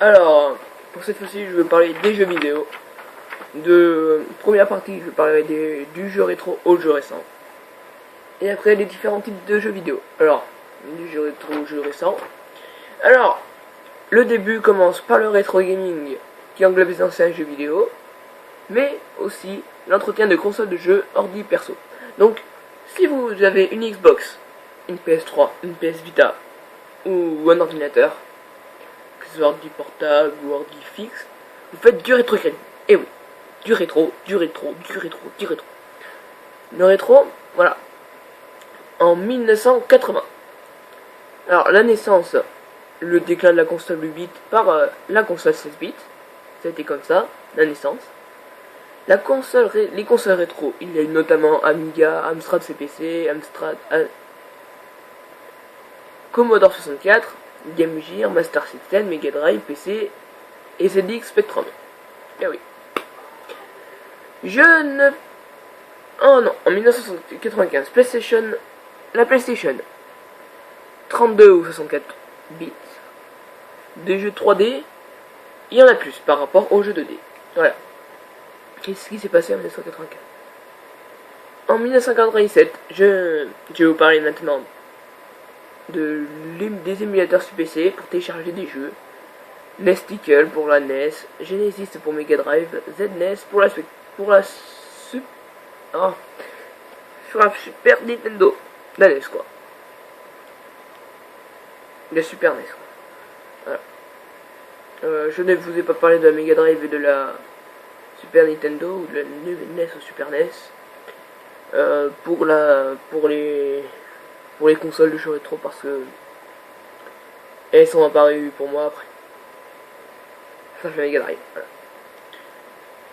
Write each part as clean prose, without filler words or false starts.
Alors, pour cette fois-ci, je vais parler des jeux vidéo. Première partie, je parlerai du jeu rétro au jeu récent. Et après, les différents types de jeux vidéo. Alors, du jeu rétro au jeu récent. Alors, le début commence par le rétro gaming, qui englobe les anciens jeux vidéo, mais aussi l'entretien de consoles de jeux ordi perso. Donc, si vous avez une Xbox, une PS3, une PS Vita, ou un ordinateur, que ce soit ordi portable ou ordi fixe, vous faites du rétro gaming. Et oui, du rétro. Le rétro, voilà. En 1980. Alors, la naissance, le déclin de la console 8 bits par la console 16 bits. Ça a été comme ça, la naissance. Les consoles rétro, il y a eu notamment Amiga, Amstrad CPC, Commodore 64, Game Gear, Master System, Mega Drive, PC et ZX Spectrum. Eh oui. Oh non, en 1995, la PlayStation, 32 ou 64 bits, des jeux 3D, il y en a plus par rapport aux jeux 2D. Voilà. Qu'est-ce qui s'est passé en 1995? En 1997, je vais vous parler maintenant des émulateurs sur PC pour télécharger des jeux. Nesticle pour la NES, Genesis pour Mega Drive, ZNES pour la Super Nintendo. La NES quoi. La Super NES quoi. Voilà. Je ne vous ai pas parlé de la Mega Drive et de la Super Nintendo ou de la NES ou Super NES. Pour les consoles de jeux rétro parce que elles sont apparues pour moi après. Ça fait Mega Drive. Voilà.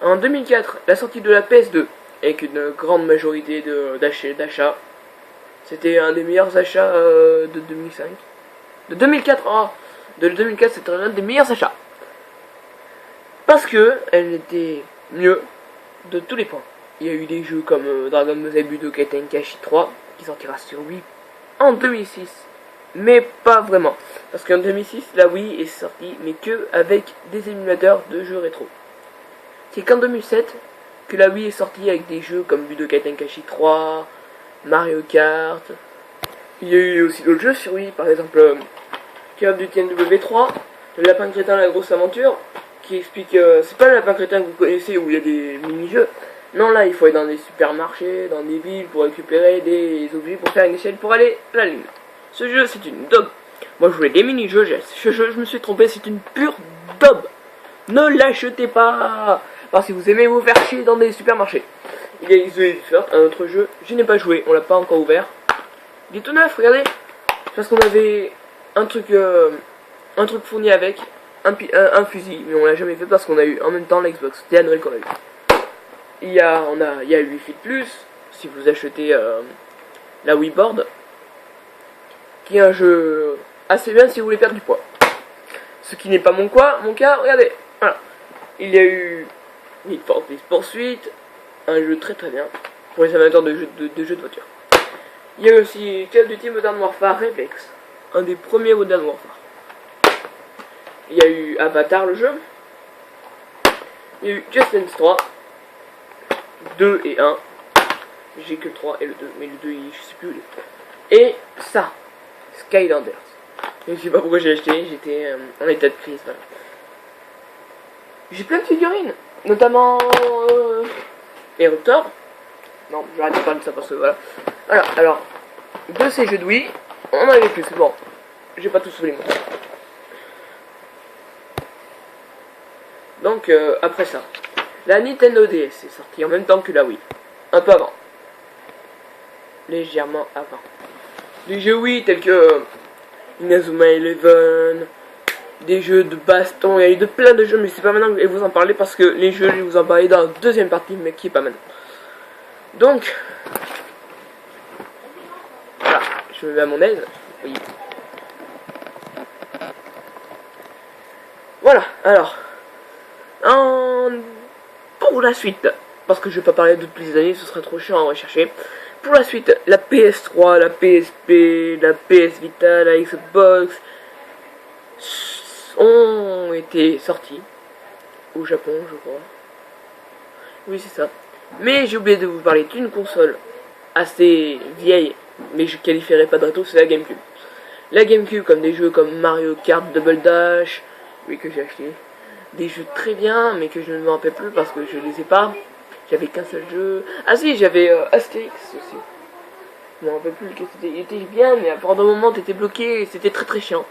En 2004, la sortie de la PS2 avec une grande majorité d'achats. C'était un des meilleurs achats de 2005. De 2004, de 2004, c'était l'un des meilleurs achats. Parce que elle était mieux de tous les points. Il y a eu des jeux comme Dragon Ball Budokai Tenkaichi 3 qui sortira sur Wii en 2006. Mais pas vraiment. Parce qu'en 2006, la Wii est sortie, mais que avec des émulateurs de jeux rétro. C'est qu'en 2007 que la Wii est sortie avec des jeux comme Budokai Tenkaichi 3, Mario Kart. Il y a eu aussi d'autres jeux sur Wii, par exemple Call of Duty NW3, le Lapin Crétin la grosse aventure, qui explique... c'est pas le Lapin Crétin que vous connaissez où il y a des mini-jeux. Non, là, il faut aller dans des supermarchés, dans des villes pour récupérer des objets pour faire une échelle pour aller à la lune. Ce jeu, c'est une daube. Moi, je voulais des mini-jeux, je me suis trompé, c'est une pure daube. Ne l'achetez pas. Parce que vous aimez vous faire chier dans des supermarchés. Il y a The un autre jeu, je n'ai pas joué, on l'a pas encore ouvert. Il est tout neuf, regardez. Parce qu'on avait un truc fourni avec, un fusil, mais on l'a jamais fait parce qu'on a eu en même temps l'Xbox. C'était à Noël qu'on a eu. Il y a Wii Fit Plus, si vous achetez la Wii Board, qui est un jeu assez bien si vous voulez perdre du poids. Ce qui n'est pas mon cas, regardez. Voilà. Il y a eu Need for Speed Pursuit, un jeu très très bien pour les amateurs de jeux de voiture. Il y a aussi Call of Duty Modern Warfare Reflex, un des premiers Modern Warfare. Il y a eu Avatar le jeu. Il y a eu Just Dance 3, 2 et 1. J'ai que le 3 et le 2, mais le 2 je sais plus où il est. Et ça, Skylanders. Je sais pas pourquoi j'ai acheté, j'étais en état de crise. Voilà. J'ai plein de figurines, notamment Eruptor. Non, j'arrête de parler de ça parce que voilà. Voilà, alors, de ces jeux de Wii, on en avait plus, bon, j'ai pas tous sous les mots. Donc, après ça, la Nintendo DS est sortie en même temps que la Wii, un peu avant. Légèrement avant. Des jeux Wii tels que Inazuma Eleven, des jeux de baston, il y a eu plein de jeux, mais c'est pas maintenant que je vais vous en parler parce que les jeux, je vais vous en parler dans la deuxième partie, mais qui est pas maintenant. Donc, voilà, je me mets à mon aise. Oui. Voilà, alors, pour la suite, parce que je vais pas parler de toutes les années, ce serait trop chiant à rechercher. Pour la suite, la PS3, la PSP, la PS Vita, la Xbox, été sortis au Japon, je crois. Oui, c'est ça. Mais j'ai oublié de vous parler d'une console assez vieille, mais je qualifierais pas de rétro, c'est la GameCube. La GameCube, comme des jeux comme Mario Kart Double Dash, oui, que j'ai acheté. Des jeux très bien, mais que je ne me rappelle plus parce que je les ai pas. J'avais qu'un seul jeu. Ah si, j'avais Astérix aussi. Je me rappelle plus lequel c'était. Il était bien, mais à pendant un moment, t'étais bloqué et c'était très très chiant.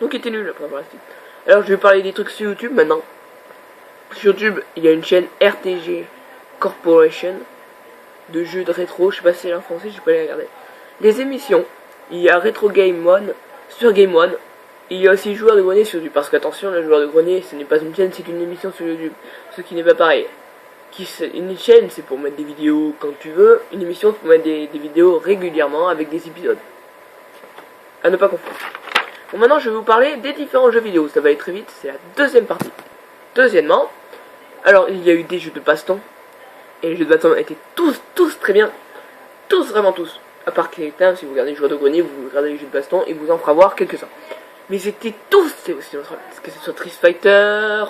Donc il était nul après par la suite. Alors je vais parler des trucs sur YouTube maintenant. Sur YouTube, il y a une chaîne RTG Corporation de jeux de rétro. Je sais pas si c'est en français, je peux aller regarder. Les émissions, il y a Retro Game One sur Game One. Il y a aussi Joueur de Grenier sur YouTube. Parce qu'attention, le Joueur de Grenier, ce n'est pas une chaîne, c'est une émission sur YouTube. Ce qui n'est pas pareil. Une chaîne, c'est pour mettre des vidéos quand tu veux. Une émission, c'est pour mettre des vidéos régulièrement avec des épisodes. À ne pas confondre. Bon, maintenant, je vais vous parler des différents jeux vidéo. Ça va aller très vite, c'est la deuxième partie. Deuxièmement, alors, il y a eu des jeux de baston. Et les jeux de baston étaient tous très bien. Tous, vraiment tous. À part quelqu'un, si vous regardez Joueur de Grenier, vous regardez les jeux de baston et vous en fera voir quelques-uns. Mais c'était tous, que ce soit Street Fighter,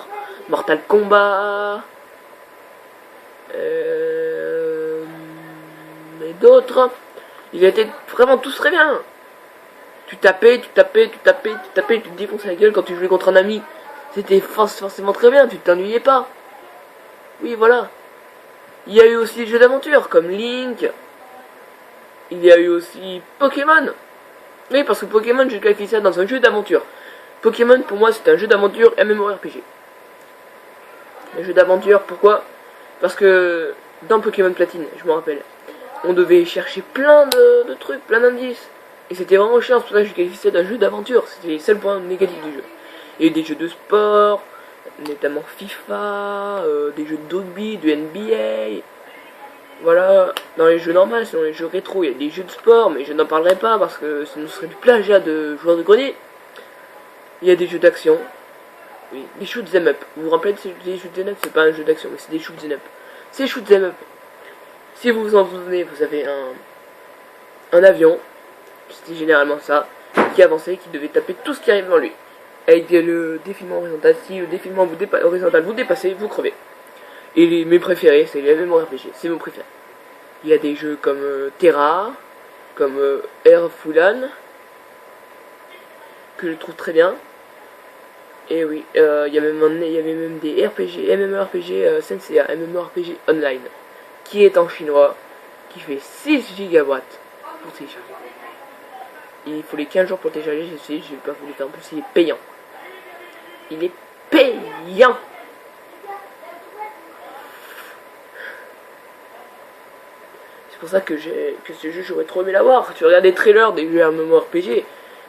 Mortal Kombat, et d'autres, ils étaient vraiment tous très bien. Tu tapais, tu te défonçais la gueule quand tu jouais contre un ami. C'était forcément très bien, tu t'ennuyais pas. Oui, voilà. Il y a eu aussi des jeux d'aventure comme Link. Il y a eu aussi Pokémon. Oui, parce que Pokémon, je qualifie ça dans un jeu d'aventure. Pokémon, pour moi, c'est un jeu d'aventure MMORPG. Un jeu d'aventure, pourquoi? Parce que dans Pokémon Platine, je me rappelle, on devait chercher plein de trucs, plein d'indices. Et c'était vraiment chiant, c'est pour ça que je qualifie ça d'un jeu d'aventure. C'était les seuls points négatifs du jeu. Il y a eu des jeux de sport, notamment FIFA, des jeux de rugby, de NBA. Voilà, dans les jeux normaux, sinon les jeux rétro, il y a des jeux de sport, mais je n'en parlerai pas parce que ce serait du plagiat de Joueurs de Grenier. Il y a des jeux d'action, oui, des shoot'em up. Vous vous rappelez des shoot'em up, c'est pas un jeu d'action, mais c'est des shoot'em up. C'est shoot'em up. Si vous vous en souvenez, vous avez un avion, c'était généralement ça, qui avançait, qui devait taper tout ce qui arrive dans lui. Avec le défilement horizontal, si le défilement horizontal vous dépassez, vous crevez. Et mes préférés, c'est les MMORPG, c'est mon préféré. Il y a des jeux comme Terra, comme Air Fulan, que je trouve très bien. Et oui, il y avait même des RPG, MMORPG Senseiya, MMORPG Online, qui est en chinois, qui fait 6 gigawatts pour télécharger. Il faut les 15 jours pour télécharger, j'ai essayé, j'ai pas voulu faire, en plus il est payant. Il est payant. C'est pour ça que ce jeu, j'aurais trop aimé l'avoir. Tu regardes des trailers des jeux MMORPG,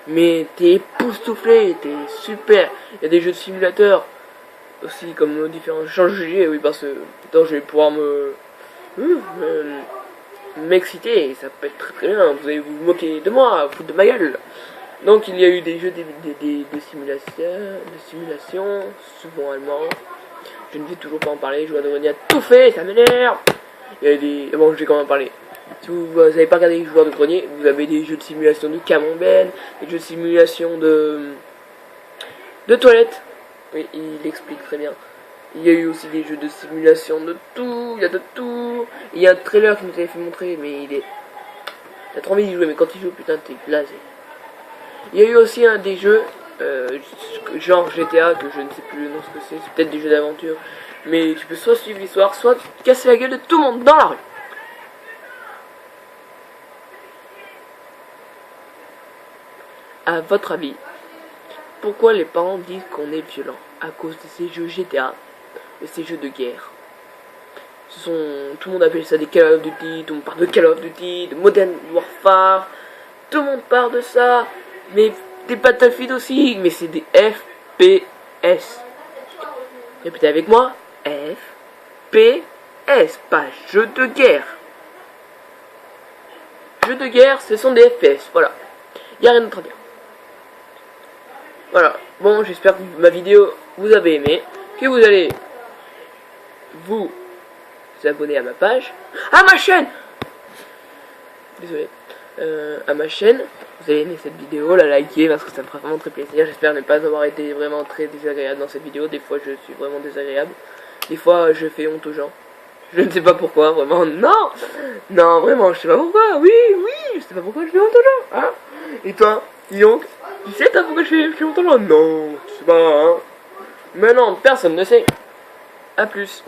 mais t'es époustouflé, t'es super. Il y a des jeux de simulateurs aussi, comme différents changements, oui, parce que je vais pouvoir m'exciter, et ça peut être très très bien. Vous allez vous moquer de moi, foutre de ma gueule. Donc il y a eu des jeux de simulation, souvent allemands. Je ne vais toujours pas en parler, Joueur de Grenier a tout fait, ça m'énerve. Il y a des... Bon, je vais quand même parler. Si vous n'avez pas regardé les Joueurs de Grenier, vous avez des jeux de simulation de camembert, des jeux de simulation de toilettes. Oui, il explique très bien. Il y a eu aussi des jeux de simulation de tout, il y a de tout. Il y a un trailer qui nous avait fait montrer, mais il est... T'as trop envie d'y jouer, mais quand il joue, putain, t'es blasé. Il y a eu aussi des jeux, genre GTA, que je ne sais plus le nom ce que c'est peut-être des jeux d'aventure. Mais tu peux soit suivre l'histoire, soit casser la gueule de tout le monde dans la rue. À votre avis, pourquoi les parents disent qu'on est violent? À cause de ces jeux GTA, de ces jeux de guerre. Tout le monde appelle ça des Call of Duty, tout le monde parle de Call of Duty, de Modern Warfare, tout le monde parle de ça, mais des Battlefield aussi, mais c'est des FPS. Répétez avec moi, FPS, pas jeux de guerre. Jeux de guerre, ce sont des FPS, voilà. Il n'y a rien d'autre à dire. Voilà, bon, j'espère que ma vidéo vous avez aimé, que vous allez vous abonner à ma page, à ma chaîne. Désolé. à ma chaîne. Vous allez aimer cette vidéo, la liker parce que ça me fera vraiment très plaisir. J'espère ne pas avoir été vraiment très désagréable dans cette vidéo. Des fois je suis vraiment désagréable. Des fois je fais honte aux gens. Je ne sais pas pourquoi, vraiment, non. Non, vraiment, je sais pas pourquoi, oui, je sais pas pourquoi je fais honte aux gens, hein. Et toi, dis donc, tu sais toi pourquoi je fais honte aux gens? Non, je sais pas, hein. Mais non, personne ne sait. A plus.